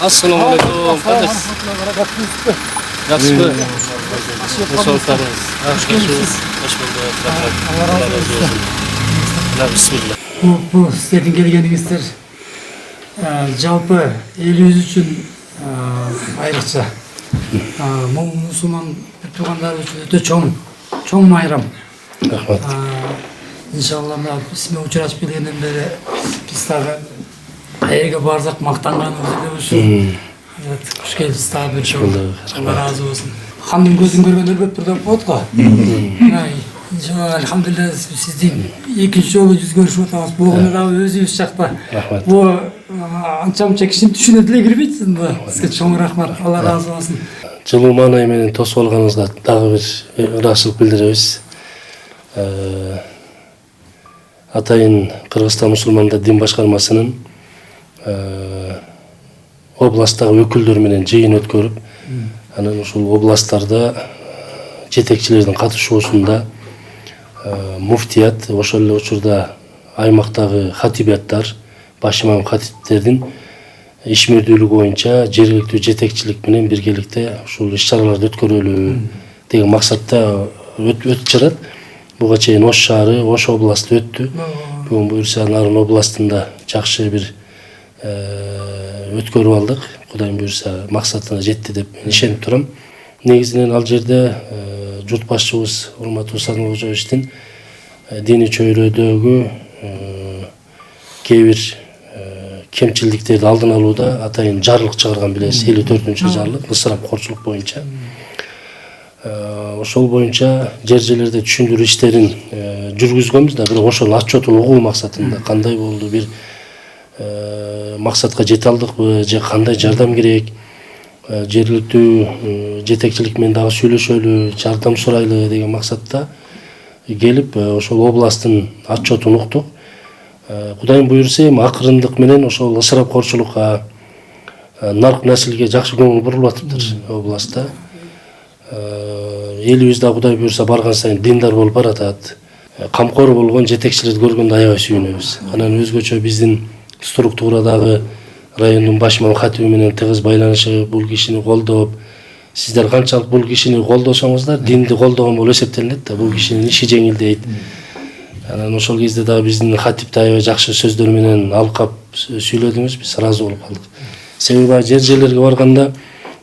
Assalamu alaikum. Yaxshimi? Musofiringiz. Hoş bulduk. Allah razı olsun. Bismillah. Bu sizlerдің келгеніңіздер жалпы еліміз үшін айрықша. Мұсылман туғандар үшін өте чоң майрам. Рахмат. Иншалла сізбен ұшырасып келгеннен бері біз тағы қайерге барсақ мақтанғанымыз үшін қош келдіңіз тағы бір жолы. Allah razı olsun. Ханның көзін көрген өлбеп тұр деп болады ғой. Elhamdülillah sizдің екінші жолы жүз көрішіп отырмыз. Бұғыны да өзіңіз жақта. Бұл анша-мұнша кішін түсіне тіле кірмейсің ба? Сізге чоң рахмат. Allah razı olsun. Жылы маңай менен тосып алганыңызга дагы бир ыраазычылык билдиребиз. Атайын Кыргызстан мусулмандар дин башкармасынын областтагы өкүлдөр менен жыйын өткөрүп, анан ушул областтарда жетекчилердин катышуусунда муфтият, ошол эле учурда аймактагы хатибияттар, баш имам хатиптердин ишмердүүлүгү боюнча жергиликтүү жетекчилик менен биргеликте ушул иш-чараларды өткөрөлү деген максатта өтүп жатат. Буга чейин Ош шаары, Ош областы өттү. Бүгүн буюрса Нарын областында жакшы бир өткөрүп алдык. Кудайым буюрса максатына жетти деп ишенип турам. Негизинен ал жерде журт башчыбыз урматтуу Садым Кожоевичтин диний чөйрөдөгү кээ бир кемчилдиктерди алдын алууда атайын жарлык чыгарган билесиз. 54-жарлык ысырап корчулук боюнча. Ошол боюнча жер-жерлерде түшүндүрүү иштерин жүргүзгөнбүз да, бирок ошол отчетун угуу максатында кандай болду, бир максатка жете алдыкпы же кандай жардам керек, жергиликтүү жетекчилик менен дагы сүйлөшөлү, жардам сурайлы деген максатта келип ошол областтын отчетун уктук. Кудайым буюрса эми акырындык менен ошол ысырап корчулукка, нарк наслге жакшы көңүл бурулуп атыптыр областта. Элибиз да Кудай буюрса барган сайын диндар болуп баратат. Камкор болгон жетекчилерди көргөндө аябай сүйүнөбүз. Анан өзгөчө биздин структурадагы райондун баш имам хатиби менен тыгыз байланышы, бул кишини колдоп, сиздер канчалык бул кишини колдосоңуздар, динди колдогон болуп эсептелинет да, бул кишинин иши жеңилдейт. Анан ошол кезде дагы биздин хатипти аябай жакшы сөздөр менен алкап сүйлөдүңүз, биз ыраазы болуп калдык. Себеби жер-жерлерге барганда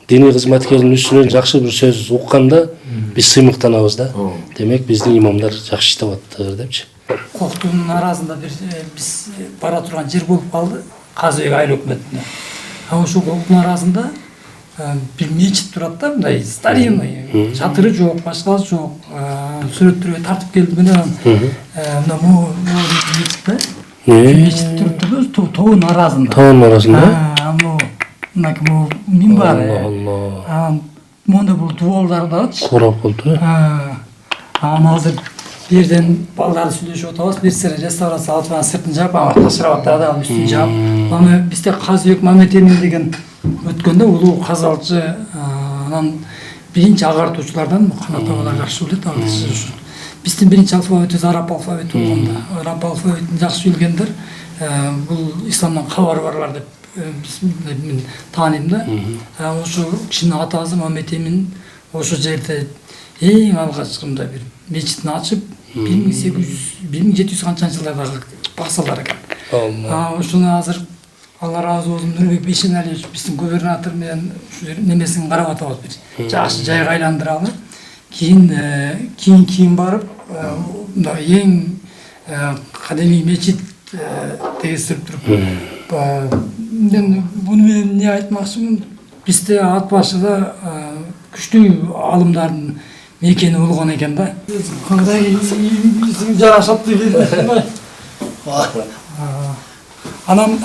диний кызматкердин үстүнөн жакшы бир сөз укканда биз сыймыктанабыз да. Демек биздин имамдар жакшы иштеп атыптыр депчи. Коктунун арасында биз бара турган жер болуп калды. Казыбек айыл өкмөтүнө. Ошол коктун арасында бир мечит турат да, мындай старинный, чатыры жок, башкасы жок. Сүрөттөргө тартып келди менен мына бул мечит да. Мечит туруп тоонун арасында. Тоонун арасында? Бул минбар. Монда бул дуболдор дагычы. Корап болду. Анан азыр жерден балдар сүйлөшүп атабыз, бир сыра реставрация алып турган сыртын жаап, ташырабаттарды алып үстүн жаап. Аны бизде Казыбек Мамет Эмин деген өткөндө улуу казалчы, анан биринчи агартуучулардан Канат абалар жакшы билет аны. Биздин биринчи алфавитибиз араб алфавити болгондо, араб алфавитин жакшы билгендер бул исламдан кабары барлар деп мен тааныйм да. Ошо кишинин атасы Мамет Эмин ошо жерде эң алгачкында бир мечитин ачып 1700 канчанчы жылдардагы басылар экен. Ошону азыр Allah razı olsun Нурбек Бейшеналиевич биздин губернатор менен немесин карап атабыз, бир жакшы жайга айландыралы. Кийин барып мындай эң кадимий мечит тегиздирип туруп. Мен буну менен эмне айтмакчымын? Бизде ат башыда күчтүү алымдардын мекени болгон экен да. Кандай жарашат деген. Анан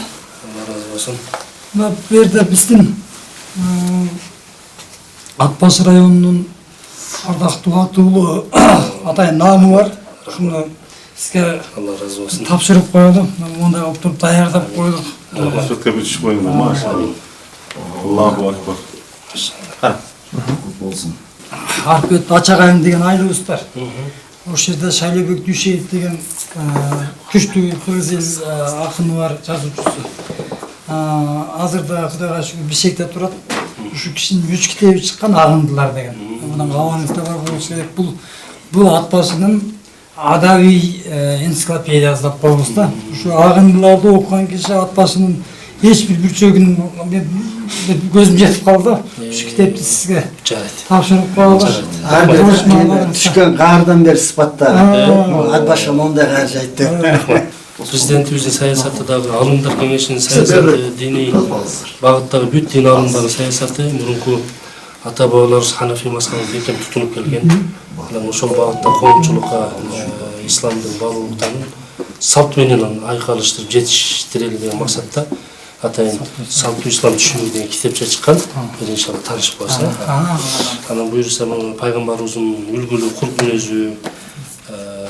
мына берде биздин Ат башы районунун ардактуу атуулуу атайын наамы бар. Сизге Allah razı olsun. тапшырып коелу. Мондай кылып туруп даярдап койдук. Sütle bir çıkmayın. Maşallah. Allahu Akbar. Olsun. Арпет Ачагайым деген айлыбыз бар. Ошол жерде Шайлебек Дүйшеев деген күчтүү кыргыз эл акыны бар, жазуучусу. Азырда Кудайга шүгүр Бишкекте турат. Ушу кишинин 3 китеби чыккан Агындылар деген. Мунун кабагыңызда бар болуш керек. Бул ат башынын адабий энциклопедиясы деп коебуз да. Ушу Агындыларды окуган киши ат башынын эч бир бүрчөгүн көзүм жетип калды. Ушу китепти сизге тапшырып коелу. Түшкөн каардан бери сыпаттап ат башы мондай каржы айтты. Президентибиздин саясаты дагы алымдар кеңешинин саясаты, диний багыттагы бүт дин алымдары саясаты мурунку ата бабаларыбыз Ханафи мазхабын бекем тутунуп келген. Анан ошол багытта коомчулукка исламдын баалуулуктарын салт менен айкалыштырып жетиштирели деген максатта атайын салттуу ислам түшүнүү деген китепче чыккан. Иншалла таанышып коесуз. Анан буюрса пайгамбарыбыздын үлгүлүү кулк мүнөзү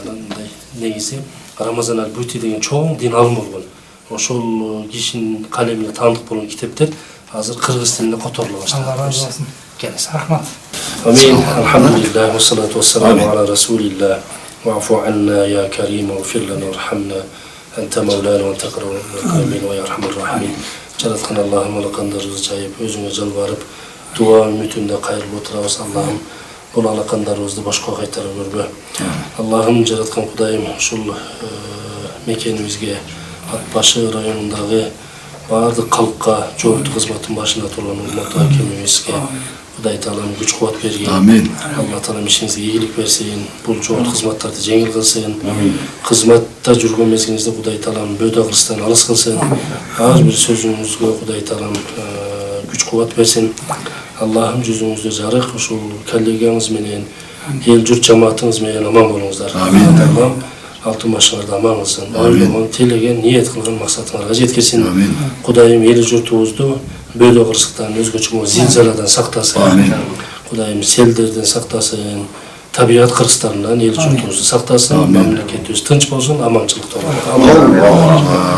мындай негизи Рамазан аль-Бути деген чоң дин алым болгон. Ошол кишинин калемине таандык болгон китептер азыр кыргыз тилинде которула баштады. Алла разы болсун. Келиңиз. Рахмат. Амин. Алхамдулиллах ва салату ва саламу ала расулиллах. Ва'фу анна я карим ва гфир лана вархамна. Анта маулана ва анта карим ва я архамур рахимин. Жараткан Аллахым алакандарыбызды жайып, өзүңө жалбарып, дуа үмүтүндө кайрылып отурабыз. Аллахым бул алакандарыбызды башка кайтарып көрбө. Аллахым жараткан Кудайым ушул мекенибизге Атбашы районундагы баардык калкка жооптуу кызматтын башында турган урматтуу акимибизге Кудай Таалам күч кубат бергин. Амин. Алла Таалам ишиңизге ийгилик берсин, бул жооптуу кызматтарды жеңил кылсын. Кызматта жүргөн мезгилиңизде Кудай Таалам бөөдө кырыстан алыс кылсын. Ар бир сөзүңүзгө Кудай Таалам күч кубат берсин. Аллахым жүзүңүздө жарык, ушул коллегияңыз менен, эл журт жамаатыңыз менен аман болуңуздар. Аллахым алтын башыңарды аман кылсын. Ойлогон, тилеген, ниет кылган максатыңарга жеткирсин. Кудайым эл журтубузду бөөдө кырсыктан, өзгөчө зилзаладан сактасын. Кудайым селдерден сактасын. Табиат кыргыздарынан эл журтубузду сактасын. Мамлекетибиз тынч болсун, аманчылыкта болсун.